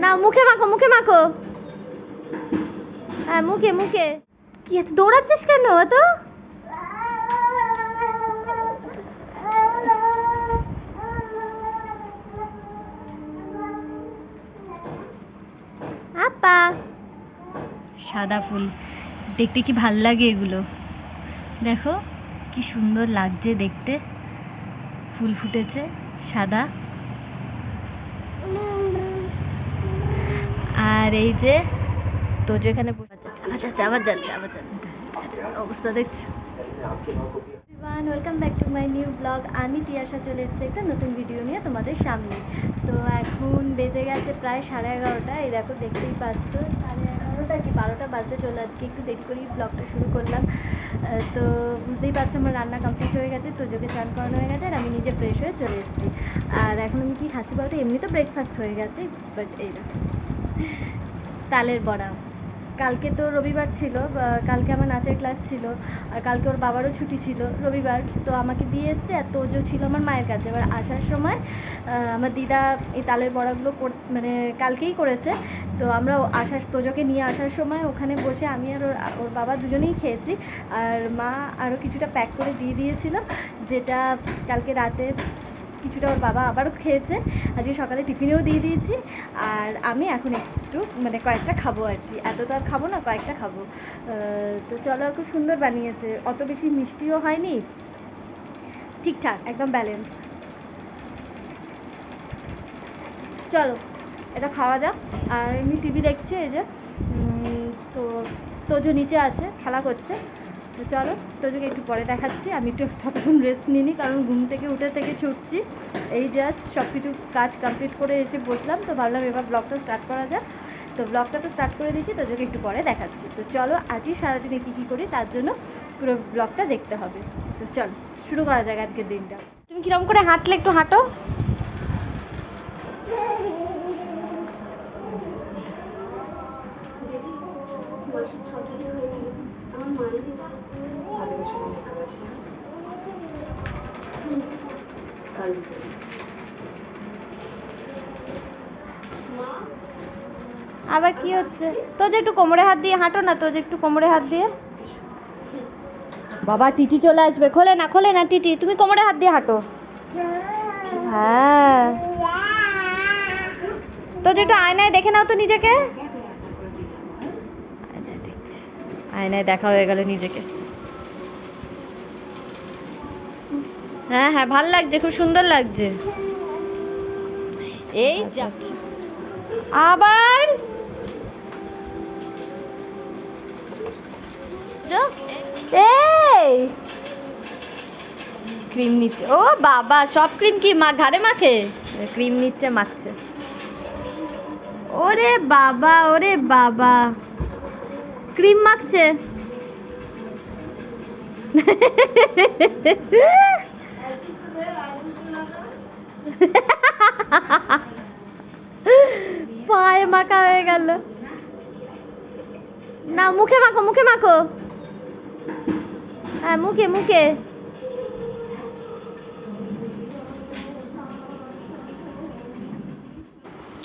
না মুখে মাখো, মুখে মাখো। হ্যাঁ মুখে মুখে। কি এত দৌড়াচ্ছিস কেন এত? আপা সাদা ফুল দেখতে কি ভাল লাগে, এগুলো দেখো কি সুন্দর লাগছে দেখতে। ফুল ফুটেছে সাদা। আর এই যে তোজো এখানে আবার যাচ্ছে অবস্থা দেখছো। Welcome back to my new blog. আমি তিয়াশা চলে এসেছি একটা নতুন ভিডিও নিয়ে তোমাদের সামনে। তো এখন বেজে গেছে প্রায় 11:30। এই দেখো দেখতেই পাচ্ছ 11:30 কি 12টা বাজতে চলে। আজকে একটু দেরি করেই ব্লগটা শুরু করলাম। তো বুঝতেই পারছো আমার রান্না কমপ্লিট হয়ে গেছে, তোজোকে চান করানো হয়ে গেছে, আর আমি নিজে ফ্রেশ হয়ে চলে এসেছি। আর এখন আমি কি খাচ্ছি বলতে, এমনি তো ব্রেকফাস্ট হয়ে গেছে, বাট এই দেখো তালের বড়া। কালকে তো রবিবার ছিল, কালকে আমার নাচের ক্লাস ছিল, আর কালকে ওর বাবারও ছুটি ছিল রবিবার, তো আমাকে দিয়ে এসছে। আর তোজো ছিল আমার মায়ের কাছে। এবার আসার সময় আমার দিদা এই তালের বড়াগুলো মানে কালকেই করেছে। তো আমরা তোজোকে নিয়ে আসার সময় ওখানে বসে আমি আর ওর বাবা দুজনেই খেয়েছি। আর মা আরও কিছুটা প্যাক করে দিয়ে দিয়েছিল, যেটা কালকে রাতে কিছুটা ওর বাবা আবারও খেয়েছে, আজকে সকালে টিফিনেও দিয়ে দিয়েছি। আর আমি এখন একটু মানে কয়েকটা খাবো আর কি, এত তো আর খাবো না, কয়েকটা খাবো। তো চলো, আর খুব সুন্দর বানিয়েছে, অত বেশি মিষ্টিও হয়নি, ঠিকঠাক একদম ব্যালেন্স। চলো এটা খাওয়া যাক। আর এমনি টিভি দেখছে এই যে, তো তোজো নিচে আছে খেলা করছে। তো চলো তোজোকে একটু পরে দেখাচ্ছি। আমি একটু ততক্ষণ রেস্ট নিই, কারণ ঘুম থেকে উঠে থেকে ছুটছি। এই জাস্ট সব কিছু কাজ কমপ্লিট করে এসে বসলাম, তো ভাবলাম এবার ব্লগটা স্টার্ট করা যাক। তো ব্লগটা তো স্টার্ট করে দিচ্ছি, তোজোকে একটু পরে দেখাচ্ছি। তো চলো আজই সারাদিনে কী কী করি তার জন্য পুরো ব্লগটা দেখতে হবে। তো চলো শুরু করা যাক আজকের দিনটা। তুমি কীরকম করে হাঁটলে, একটু হাঁটো। আবার কি হচ্ছে? তো যে একটু কোমরে হাত দিয়ে হাঁটো না, তো যে একটু কোমরে হাত দিয়ে। বাবা টিটি চলে আসবে, খোলে না টিটি, তুমি কোমরে হাত দিয়ে হাঁটো। হ্যাঁ তো যে একটু আয়নায় দেখে নাও তো নিজেকে। আয়নায় দেখা হয়ে গেল নিজেকে। হ্যাঁ হ্যাঁ ভাল লাগছে, খুব সুন্দর লাগছে। এই যাচ্ছে আবার। এই ক্রিম নিচ্ছে, ও বাবা সব ক্রিম কি ঘাড়ে মাখে? ক্রিম নিচ্ছে, মাখছে। ওরে বাবা ওরে বাবা, ক্রিম মাখছে। পায়ে মাখা হয়ে গেল। না মুখে মাখো, মুখে মাখো। হ্যাঁ মুখে মুখে।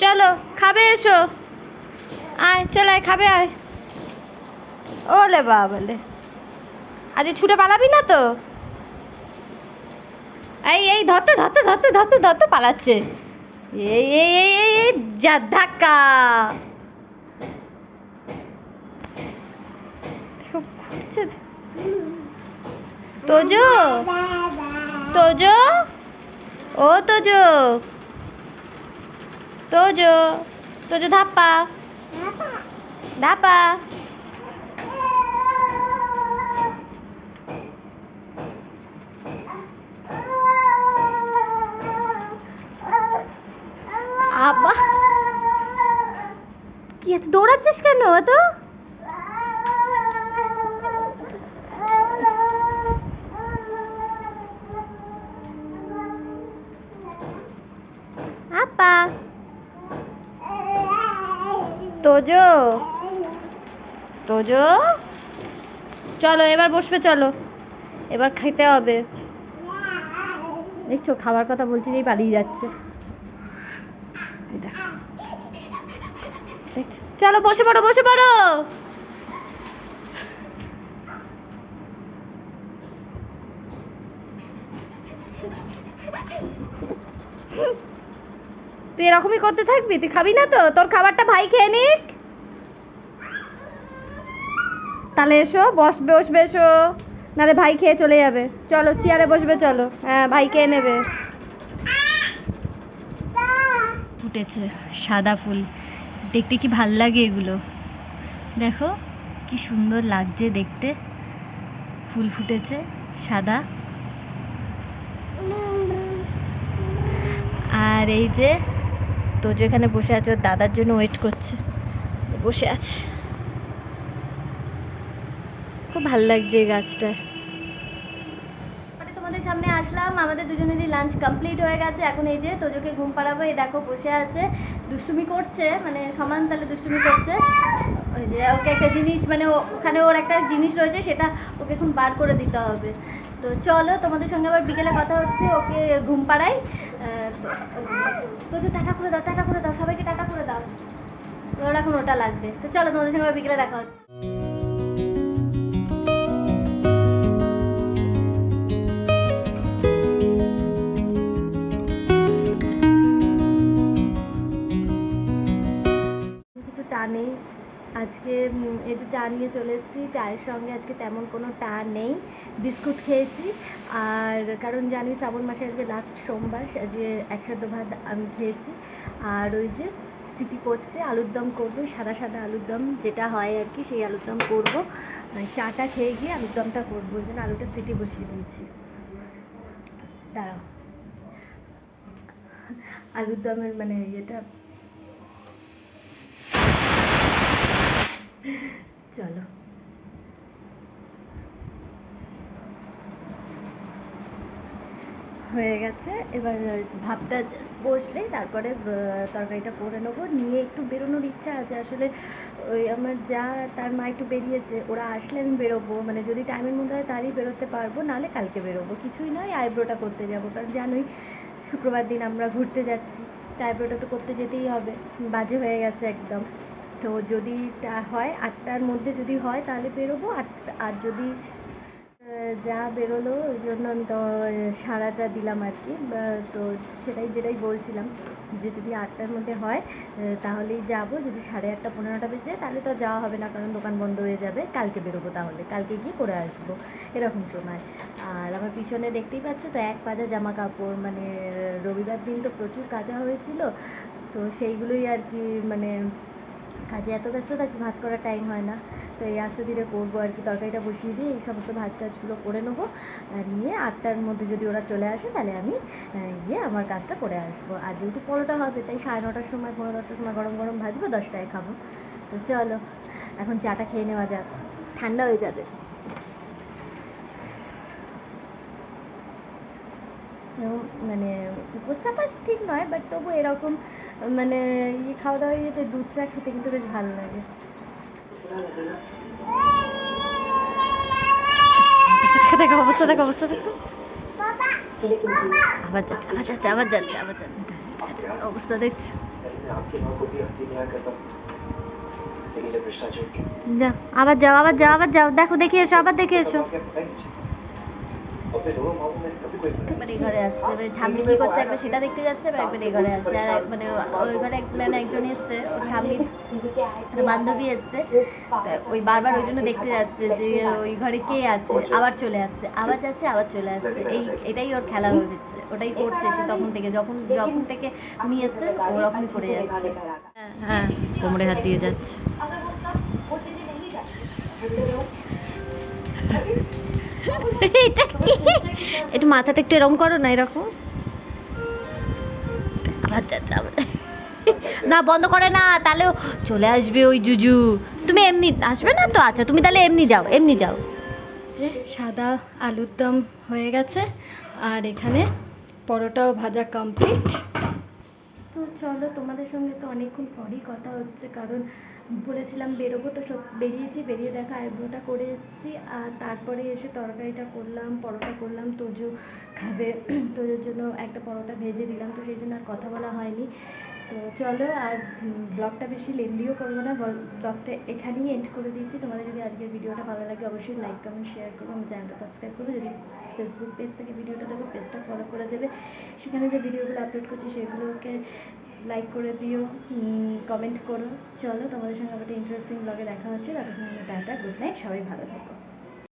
চলো খাবে, এসো আয়, চল আয় খাবে আয়। ওলে বাবলে, আজ ছুটে পালাবি না তো? এই এই ধরতে ধরতে ধরতে ধরতে ধরতে পালাচ্ছে। এই এই এই এই এই যা ধাক্কা। তোজো তোজো, ও তোজো তোজো তোজো ধাপ্পা ধাপ্পা। আবা কি এত দৌড়াচ্ছিস কেন এত? আপা তোজো তোজো, চলো এবার বসবে, চলো এবার খেতে হবে। দেখছো খাবার কথা বলছি, যেই পালিয়ে যাচ্ছে। চলো বসে পড়ো বসে পড়ো। তুই এরকমই করতে থাকবি? তুই খাবি না তো? তোর খাবারটা ভাই খেয়ে নিক। তাহলে এসো, বসবে এসো, নাহলে ভাই খেয়ে চলে যাবে। চলো চেয়ারে বসবে, চলো। হ্যাঁ, ভাই খেয়ে নেবে। ফুটেছে সাদা ফুল, দেখতে কি ভাল লাগে এগুলো। দেখো কি সুন্দর লাগছে দেখতে, ফুল ফুটেছে সাদা। আর এই যে তোজো এখানে বসে আছে, ওর দাদার জন্য ওয়েট করছে, বসে আছে। খুব ভালো লাগছে এই গাছটা। তোমাদের সামনে আসলাম, আমাদের দুজনেরই লাঞ্চ কমপ্লিট হয়ে গেছে। এখন এই যে তোজোকে ঘুম পাড়াবো। এই দেখো বসে আছে, দুষ্টুমি করছে, মানে সমান তালে দুষ্টুমি করছে। ওই যে ওকে একটা জিনিস, মানে ওখানে ওর একটা জিনিস রয়েছে, সেটা ওকে এখন বার করে দিতে হবে। তো চলো তোমাদের সঙ্গে আবার বিকেলে কথা হচ্ছে, ওকে ঘুম পাড়াই। তোজো টাটা করে দাও, টাটা করে দাও, সবাইকে টাটা করে দাও। ওর এখন ওটা লাগবে। তো চলো তোমাদের সঙ্গে আবার বিকেলে দেখা হচ্ছে। কিছু টা নেই আজকে, এই যে চা নিয়ে চলে এসেছি। চায়ের সঙ্গে আজকে তেমন কোনো টা নেই, বিস্কুট খেয়েছি। আর কারণ জানি শ্রাবণ মাসে আজকে লাস্ট সোমবার, আজকে একসাথে ভাত আমি খেয়েছি। আর ওই যে সিটি করছে, আলুর দম করবো, সাদা সাদা আলুর দম যেটা হয় আর কি, সেই আলুর দম করবো। চাটা খেয়ে গিয়ে আলুর দমটা করবো, ওই জন্য আলুটা সিটি বসিয়ে দিয়েছি। দাঁড়াও, আলুর দমের মানে ইয়েটা, চলো। হয়ে গেছে, এবার ভাতটা বসলেই তারপরে তরকারিটা করে নেবো। নিয়ে একটু বেরোনোর ইচ্ছা আছে আসলে। ওই আমার যা, তার মা একটু বেরিয়েছে, ওরা আসলে আমি বেরোবো, মানে যদি টাইমের মধ্যে হয় তাহলেই বেরোতে পারবো, নাহলে কালকে বেরোবো। কিছুই নয়, আইব্রোটা করতে যাবো, কারণ জানোই শুক্রবার দিন আমরা ঘুরতে যাচ্ছি, তো আইব্রোটা তো করতে যেতেই হবে। বাজে হয়ে গেছে একদম। তো যদি হয় 8টার মধ্যে যদি হয় তাহলে বেরোবো, আর যদি যা বেরোলো, ওই জন্য আমি তো সাড়াটা দিলাম আর কি। তো যেটাই বলছিলাম, যে যদি 8টার মধ্যে হয় তাহলেই যাব। যদি 8:30 15টা বেজে যায় তাহলে তো যাওয়া হবে না, কারণ দোকান বন্ধ হয়ে যাবে। কালকে বেরোবো, তাহলে কালকে গিয়ে করে আসবো এরকম সময়। আর আমার পিছনে দেখতেই পাচ্ছ তো, এক পাজা জামা কাপড়, মানে রবিবার দিন তো প্রচুর কাচা হয়েছিল, তো সেইগুলোই আর কি, মানে কাজে এত ব্যস্ত থাকি, ভাঁজ করার টাইম হয় না। তো এই আস্তে ধীরে করবো আর কি, তরকারিটা বসিয়ে দিয়ে এই সমস্ত ভাঁজ টাজগুলো করে নেবো। নিয়ে 8টার মধ্যে যদি ওরা চলে আসে তাহলে আমি গিয়ে আমার কাজটা করে আসবো। আর যেহেতু পরোটা হবে, তাই 9:30টার সময়, 10:30টার সময় গরম গরম ভাজবো, 10টায় খাবো। তো চলো এখন চাটা খেয়ে নেওয়া যাক, ঠান্ডা হয়ে যাবে। মানে উপস্থাপন ঠিক নয়, বাট তবু এরকম মানে খাওয়া দাওয়া ইয়েতে দুধ চা খেতে কিন্তু বেশ ভালো লাগে। দেখো অবস্থা, দেখো অবস্থা, দেখো আবার যাচ্ছে অবস্থা দেখছো। আবার যাও, দেখো, দেখে এসো, আবার দেখে এসো। একবার এই ঘরে আসছে, এবার ঠাম্মি কি করছে একবার সেটা দেখতে যাচ্ছে, একবার এই ঘরে আসছে। আর মানে ওই ঘরে একজন এসছে, ওর ঠাম্মির বান্ধবী এসছে, ওই বারবার ওই জন্য দেখতে যাচ্ছে যে ওই ঘরে কে আছে, আবার চলে আসছে, আবার যাচ্ছে, আবার চলে আসছে। এটাই ওর খেলা হয়ে গেছে, ওটাই করছে সে তখন থেকে, যখন থেকে উনি এসছে ওরকমই করে যাচ্ছে। হ্যাঁ, কোমরে হাত দিয়ে যাচ্ছে। এটা কি? একটু মাথাটা একটু এরকম করো না, এরকম। আবার যাচ্ছে, না বন্ধ করে না, তাহলে চলে আসবে ওই জুজু। তুমি এমনি আসবে না তো? আচ্ছা, তুমি তাহলে এমনি যাও, এমনি যাও। যে সাদা আলুর দম হয়ে গেছে, আর এখানে পরোটাও ভাজা কমপ্লিট। তো চলো, তোমাদের সঙ্গে তো অনেকক্ষণ পরই কথা হচ্ছে, কারণ বলেছিলাম বেরোবো, তো সব বেরিয়েছি, বেরিয়ে দেখা আইব্রোটা করে এসেছি। আর তারপরে এসে তরকারিটা করলাম, পরোটা করলাম, তোজো খাবে, তোজোর জন্য একটা পরোটা ভেজে দিলাম, তো সেই জন্য আর কথা বলা হয়নি। তো চলো আর ব্লগটা বেশি লেন্দিও করবো না, ব্লগটা এখানেই এন্ড করে দিচ্ছি। তোমাদের যদি আজকের ভিডিওটা ভালো লাগে অবশ্যই লাইক কমেন্ট শেয়ার করবো, আমার চ্যানেলটা সাবস্ক্রাইব করবে। যদি ফেসবুক পেজ থেকে ভিডিওটা দেখো পেজটা ফলো করে দেবে, সেখানে যে ভিডিওগুলো আপলোড করছি সেগুলোকে লাইক করে দিও, কমেন্ট করো। চলো তোমাদের সঙ্গে আবার একটা ইন্টারেস্টিং ব্লগে দেখা হচ্ছে, ততক্ষণ টাটা, গুড নাইট, সবাই ভালো থেকো।